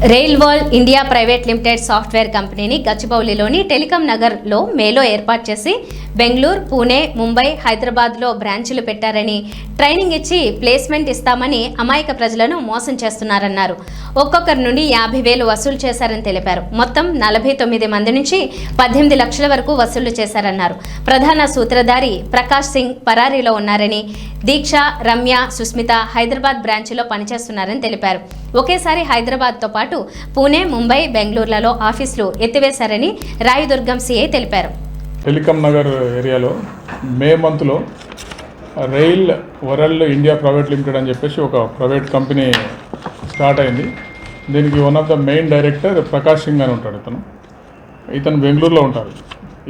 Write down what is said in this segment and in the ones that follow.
రైల్వాల్ India private limited software కంపెనీని గచ్చిబౌలిలోని telecom నగర్లో మేలో ఏర్పాటు చేసి బెంగళూరు, పూణే, ముంబై, హైదరాబాద్లో బ్రాంచులు పెట్టారని, ట్రైనింగ్ ఇచ్చి ప్లేస్మెంట్ ఇస్తామని అమాయక ప్రజలను మోసం చేస్తున్నారన్నారు. ఒక్కొక్కరి నుండి 50,000 వసూలు చేశారని తెలిపారు. మొత్తం 49 మంది నుంచి 18 లక్షల వరకు వసూలు చేశారన్నారు. ప్రధాన సూత్రధారి ప్రకాష్ సింగ్ పరారీలో ఉన్నారని, దీక్ష, రమ్య, సుస్మిత హైదరాబాద్ బ్రాంచ్లో పనిచేస్తున్నారని తెలిపారు. ఒకేసారి హైదరాబాద్తో పాటు పూణే, ముంబై, బెంగళూరులలో ఆఫీసులు ఎత్తివేశారని రాయదుర్గం సిఐ తెలిపారు. టెలికాం నగర్ ఏరియాలో మే మంత్లో rail world India private limited అని చెప్పేసి ఒక ప్రైవేట్ కంపెనీ స్టార్ట్ అయింది. దీనికి one of the main director Prakash Singh అని ఉంటాడు. ఇతను బెంగళూరులో ఉంటారు.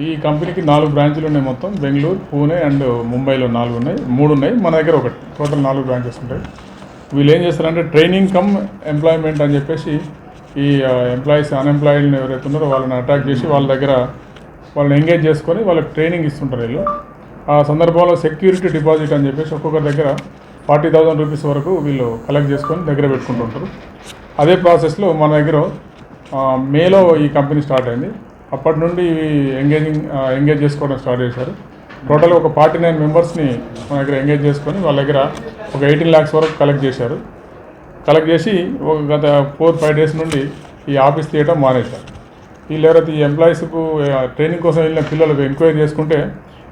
ఈ కంపెనీకి 4 బ్రాంచ్లు ఉన్నాయి. మొత్తం బెంగళూరు, పూణే అండ్ ముంబైలో 4 ఉన్నాయి, 3 ఉన్నాయి, మన దగ్గర ఒకటి. టోటల్ 4 బ్రాంచెస్ ఉంటాయి. వీళ్ళు ఏం చేస్తారంటే ట్రైనింగ్ కమ్ ఎంప్లాయ్మెంట్ అని చెప్పేసి ఈ ఎంప్లాయీస్ అన్ఎంప్లాయిడ్ని ఎవరైతే ఉన్నారో వాళ్ళని అటాక్ చేసి వాళ్ళని ఎంగేజ్ చేసుకొని వాళ్ళకి ట్రైనింగ్ ఇస్తుంటారు. వీళ్ళు ఆ సందర్భంలో సెక్యూరిటీ డిపాజిట్ అని చెప్పేసి ఒక్కొక్కరి దగ్గర 40,000 రూపీస్ వరకు వీళ్ళు కలెక్ట్ చేసుకొని దగ్గర పెట్టుకుంటుంటారు. అదే ప్రాసెస్లో మన దగ్గర మేలో ఈ కంపెనీ స్టార్ట్ అయింది. అప్పటి నుండి ఎంగేజ్ చేసుకోవడం స్టార్ట్ చేశారు. టోటల్గా ఒక 49 మెంబర్స్ని మన దగ్గర ఎంగేజ్ చేసుకొని వాళ్ళ దగ్గర ఒక 18 lakhs వరకు కలెక్ట్ చేశారు. కలెక్ట్ చేసి ఒక గత 4-5 days నుండి ఈ ఆఫీస్ తీయటం మానేశారు. వీళ్ళు ఎవరైతే ఈ ఎంప్లాయీస్కు ట్రైనింగ్ కోసం వెళ్ళిన పిల్లలకు ఎంక్వైరీ చేసుకుంటే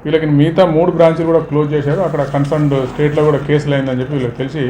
వీళ్ళకి మిగతా 3 బ్రాంచ్లు కూడా క్లోజ్ చేశారు. అక్కడ కన్సర్న్డ్ స్టేట్లో కూడా కేసులు అయిందని చెప్పి వీళ్ళకి తెలిసి